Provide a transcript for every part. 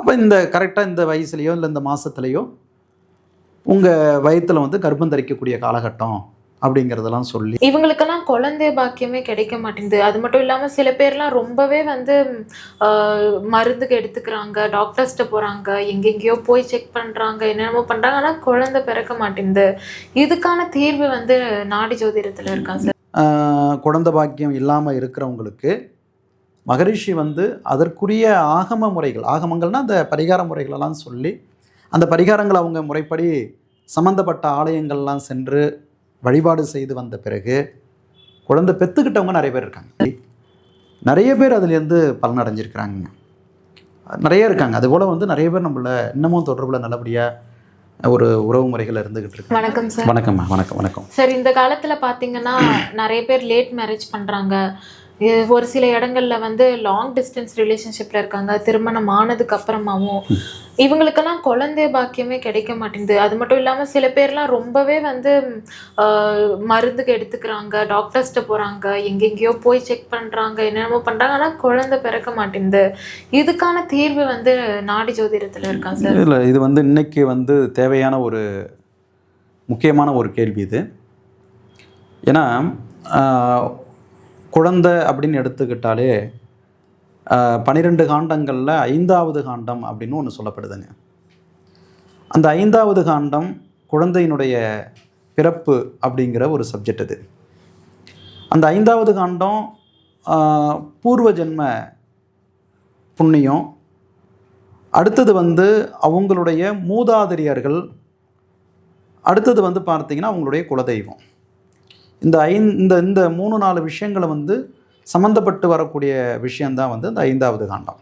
அப்போ இந்த கரெக்டாக இந்த வயசுலேயோ இல்லை இந்த மாதத்துலேயோ உங்கள் வயிற்றில் வந்து கர்ப்பம் தரிக்கக்கூடிய காலகட்டம் அப்படிங்கிறதெல்லாம் சொல்லி இவங்களுக்கெல்லாம் குழந்தை பாக்கியமே கிடைக்க மாட்டேங்குது. அது மட்டும் இல்லாமல் சில பேர்லாம் ரொம்பவே வந்து மருந்துக்கு எடுத்துக்கிறாங்க, டாக்டர்ஸ்கிட்ட போகிறாங்க, எங்கெங்கேயோ போய் செக் பண்ணுறாங்க, என்னென்னமோ பண்ணுறாங்க, ஆனால் குழந்தை பிறக்க மாட்டேங்குது. இதுக்கான தீர்வு வந்து நாடி ஜோதிடத்தில் இருக்கா சார்? குழந்தை பாக்கியம் இல்லாமல் இருக்கிறவங்களுக்கு மகரிஷி வந்து அதற்குரிய ஆகம முறைகள், ஆகமங்கள்னால் அந்த பரிகார முறைகளெல்லாம் சொல்லி அந்த பரிகாரங்களை அவங்க முறைப்படி சம்மந்தப்பட்ட ஆலயங்கள்லாம் சென்று வழிபாடு செய்து வந்த பிறகு குழந்தை பெற்றுக்கிட்டவங்க நிறைய பேர் இருக்காங்க. நிறைய பேர் அதுலேருந்து பலனடைஞ்சிருக்கிறாங்க, நிறைய இருக்காங்க. அதுபோல் வந்து நிறைய பேர் நம்மள இன்னமும் தொடர்பில் நல்லபடியாக ஒரு உறவு முறைகள் இருந்துகிட்டு இருக்கு. வணக்கம் சார். வணக்கம்மா. வணக்கம். வணக்கம் சார். இந்த காலத்தில் பார்த்தீங்கன்னா நிறைய பேர் லேட் மேரேஜ் பண்ணுறாங்க. ஒரு சில இடங்கள்ல வந்து லாங் டிஸ்டன்ஸ் ரிலேஷன்ஷிப்ல இருக்காங்க, திருமணம் ஆனதுக்கு அப்புறமாவும். இவங்களுக்கெல்லாம் குழந்தை பாக்கியமே கிடைக்க மாட்டேங்குது. அது மட்டும் இல்லாமல் சில பேர்லாம் ரொம்பவே வந்து மருந்துக்கு எடுத்துக்கிறாங்க, டாக்டர்ஸ்கிட்ட போகிறாங்க, எங்கெங்கேயோ போய் செக் பண்ணுறாங்க, என்னென்னமோ பண்ணுறாங்க, ஆனால் குழந்தை பிறக்க மாட்டேங்குது. இதுக்கான தீர்வு வந்து நாடி ஜோதிடத்தில் இருக்கா சார்? இல்லை, இது வந்து இன்னைக்கு வந்து தேவையான ஒரு முக்கியமான ஒரு கேள்வி இது. ஏன்னா குழந்தை அப்படின்னு எடுத்துக்கிட்டாலே 12 காண்டங்களில் 5வது காண்டம் அப்படின்னு ஒன்று சொல்லப்படுதுங்க. அந்த 5வது காண்டம் குழந்தையினுடைய பிறப்பு அப்படிங்கிற ஒரு சப்ஜெக்ட் இது. அந்த 5வது காண்டம் பூர்வ ஜென்ம புண்ணியம், அடுத்தது வந்து அவங்களுடைய மூதாதையர்கள், அடுத்தது வந்து பார்த்திங்கன்னா அவங்களுடைய குலதெய்வம். இந்த 3-4 விஷயங்களை வந்து சம்மந்தப்பட்டு வரக்கூடிய விஷயந்தான் வந்து இந்த 5வது காண்டம்.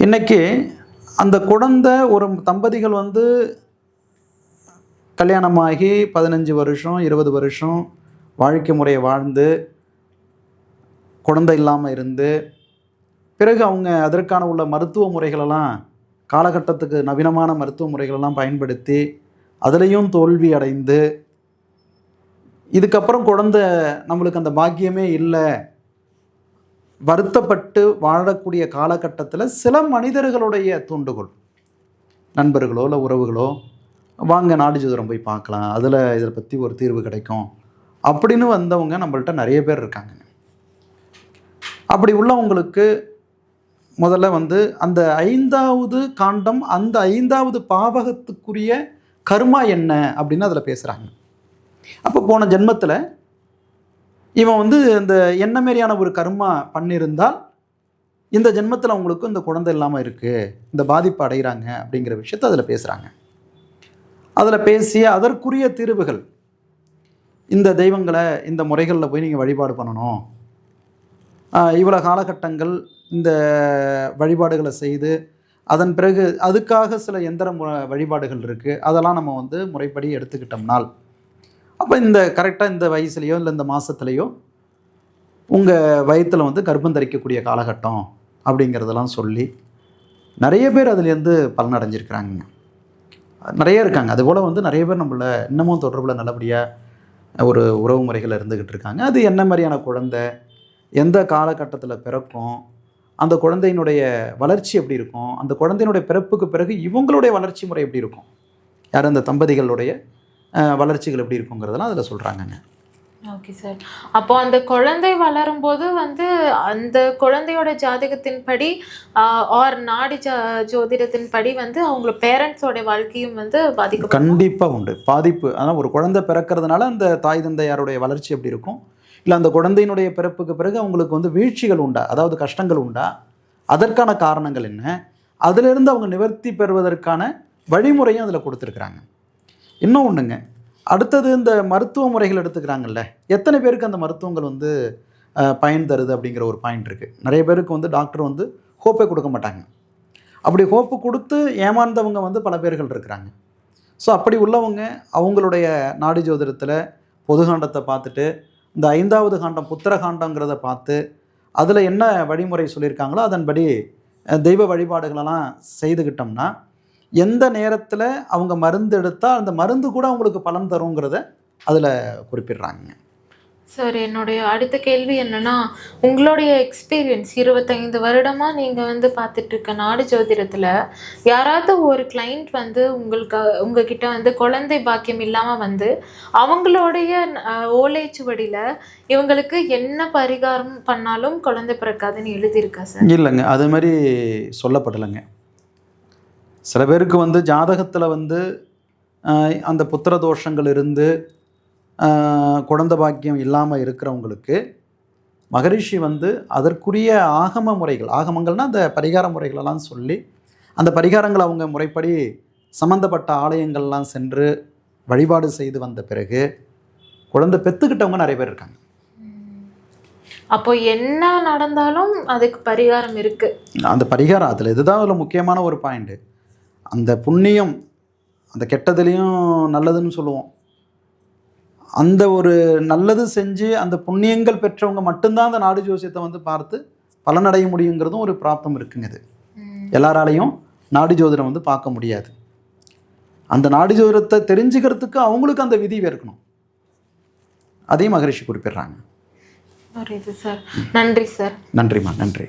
இன்றைக்கி அந்த குழந்தை ஒரு தம்பதிகள் வந்து கல்யாணமாகி 15 வருஷம் 20 வருஷம் வாழ்க்கை முறையை வாழ்ந்து குழந்தை இல்லாமல் இருந்து பிறகு அவங்க அதற்கான உள்ள மருத்துவ முறைகளெல்லாம் காலகட்டத்துக்கு நவீனமான மருத்துவ முறைகளெல்லாம் பயன்படுத்தி அதுலேயும் தோல்வி அடைந்து இதுக்கப்புறம் குழந்தை நம்மளுக்கு அந்த பாக்கியமே இல்லை, வருத்தப்பட்டு வாழக்கூடிய காலகட்டத்தில் சில மனிதர்களுடைய தூண்டுகோள், நண்பர்களோ இல்லை உறவுகளோ, வாங்க நாடி ஜோதிடம் போய் பார்க்கலாம், அதில் இதை பற்றி ஒரு தீர்வு கிடைக்கும் அப்படின்னு வந்தவங்க நம்மள்ட்ட நிறைய பேர் இருக்காங்க. அப்படி உள்ளவங்களுக்கு முதல்ல வந்து அந்த 5வது காண்டம், அந்த 5வது பாவகத்துக்குரிய கர்மா என்ன அப்படின்னு அதில் பேசுகிறாங்க. அப்போ போன ஜென்மத்தில் இவன் வந்து இந்த என்ன மாரியான ஒரு கர்மா பண்ணியிருந்தால் இந்த ஜென்மத்தில் அவங்களுக்கு இந்த குழந்தை இல்லாமல் இருக்குது, இந்த பாதிப்பு அடைகிறாங்க அப்படிங்கிற விஷயத்தை அதில் பேசுகிறாங்க. அதில் பேசிய அதற்குரிய தீர்வுகள், இந்த தெய்வங்களை இந்த முறைகளில் போய் நீங்கள் வழிபாடு பண்ணணும், இவ்வளோ காலகட்டங்கள் இந்த வழிபாடுகளை செய்து அதன் பிறகு அதுக்காக சில எந்திர வழிபாடுகள் இருக்குது, அதெல்லாம் நம்ம வந்து முறைப்படி எடுத்துக்கிட்டோம்னால் அப்போ இந்த கரெக்டாக இந்த வயசுலேயோ இல்லை இந்த மாதத்துலேயோ உங்கள் வயிற்றில் வந்து கர்ப்பம் தரிக்கக்கூடிய காலகட்டம் அப்படிங்கிறதெல்லாம் சொல்லி நிறைய பேர் அதுலேருந்து பலனடைஞ்சிருக்கிறாங்க, நிறைய இருக்காங்க. அதுபோல் வந்து நிறைய பேர் நம்மள இன்னமும் தொடர்பில் நல்லபடியாக ஒரு உறவு முறைகள் இருந்துக்கிட்டு இருக்காங்க. அது என்ன மாதிரியான குழந்தை, எந்த காலகட்டத்தில் பிறக்கும், அந்த குழந்தையினுடைய வளர்ச்சி எப்படி இருக்கும், அந்த குழந்தையினுடைய பிறப்புக்கு பிறகு இவங்களுடைய வளர்ச்சி முறை எப்படி இருக்கும், யார் அந்த தம்பதிகளுடைய வளர்ச்சிகள் எப்படி இருக்குங்கிறதெல்லாம் அதில் சொல்கிறாங்கங்க. Okay sir. அப்போ அந்த குழந்தை வளரும்போது வந்து அந்த குழந்தையோட ஜாதகத்தின்படி ஆர் நாடி ஜோதிடத்தின்படி வந்து அவங்களோட பேரண்ட்ஸோட வாழ்க்கையும் வந்து பாதிக்கும். கண்டிப்பாக உண்டு பாதிப்பு. ஆனால் ஒரு குழந்தை பிறக்கிறதுனால அந்த தாய் தந்தையாருடைய வளர்ச்சி எப்படி இருக்கும், இல்லை அந்த குழந்தையினுடைய பிறப்புக்கு பிறகு அவங்களுக்கு வந்து வீழ்ச்சிகள் உண்டா, அதாவது கஷ்டங்கள் உண்டா, அதற்கான காரணங்கள் என்ன, அதிலிருந்து அவங்க நிவர்த்தி பெறுவதற்கான வழிமுறையும் அதில் கொடுத்துருக்குறாங்க. இன்னும் ஒன்றுங்க, அடுத்தது இந்த மருத்துவ முறைகள் எடுத்துக்கிறாங்கல்ல, எத்தனை பேருக்கு அந்த மருத்துவங்கள் வந்து பயன் தருது அப்படிங்கிற ஒரு பாயிண்ட் இருக்குது. நிறைய பேருக்கு வந்து டாக்டர் வந்து ஹோப்பே கொடுக்க மாட்டாங்க. அப்படி ஹோப்பு கொடுத்து ஏமாந்தவங்க வந்து பல பேர்கள் இருக்கிறாங்க. ஸோ அப்படி உள்ளவங்க அவங்களுடைய நாடி ஜோதிடத்தில் பொதுகாண்டத்தை பார்த்துட்டு இந்த 5வது காண்டம் புத்திர காண்டங்கிறத பார்த்து அதில் என்ன வழிமுறை சொல்லியிருக்காங்களோ அதன்படி தெய்வ வழிபாடுகளெல்லாம் செய்துக்கிட்டோம்னா எந்த நேரத்தில் அவங்க மருந்து எடுத்தால் அந்த மருந்து கூட அவங்களுக்கு பலன் தருங்கிறத அதில் குறிப்பிடுறாங்க. சார் என்னுடைய அடுத்த கேள்வி என்னன்னா, உங்களுடைய எக்ஸ்பீரியன்ஸ் 25 வருடமா நீங்க வந்து பார்த்துட்டு இருக்க நாடி ஜோதிடத்துல யாராவது ஒரு கிளைண்ட் வந்து உங்ககிட்ட வந்து குழந்தை பாக்கியம் இல்லாம வந்து அவங்களுடைய ஓலைச்சுவடியில இவங்களுக்கு என்ன பரிகாரம் பண்ணாலும் குழந்தை பிறக்காதுன்னு எழுதியிருக்கா சார்? இல்லைங்க, அது மாதிரி சொல்லப்படலைங்க. சில பேருக்கு வந்து ஜாதகத்தில் வந்து அந்த புத்திர தோஷங்கள் இருந்து குழந்தை பாக்கியம் இல்லாமல் இருக்கிறவங்களுக்கு மகரிஷி வந்து அதற்குரிய ஆகம முறைகள், ஆகமங்கள்னால் அந்த பரிகார முறைகளெல்லாம் சொல்லி அந்த பரிகாரங்களை அவங்க முறைப்படி சம்மந்தப்பட்ட ஆலயங்கள்லாம் சென்று வழிபாடு செய்து வந்த பிறகு குழந்தை பெற்றுக்கிட்டவங்க நிறைய பேர் இருக்காங்க. அப்போ என்ன நடந்தாலும் அதுக்கு பரிகாரம் இருக்கு. அந்த பரிகாரம் அதில் இதுதான் அதில் முக்கியமான ஒரு பாயிண்ட்டு. அந்த புண்ணியம், அந்த கெட்டதுலேயும் நல்லதுன்னு சொல்லுவோம், அந்த ஒரு நல்லது செஞ்சு அந்த புண்ணியங்கள் பெற்றவங்க மட்டும்தான் அந்த நாடி ஜோசியத்தை வந்து பார்த்து பலனடைய முடியுங்கிறதும் ஒரு பிராப்தம் இருக்குங்க. இது எல்லாராலையும் நாடி ஜோதிடம் வந்து பார்க்க முடியாது. அந்த நாடி ஜோதிடத்தை தெரிஞ்சுக்கிறதுக்கு அவங்களுக்கு அந்த விதி இருக்கணும். அதையும் மகரிஷி குறிப்பிடுறாங்க. சார் நன்றி சார். நன்றிம்மா, நன்றி.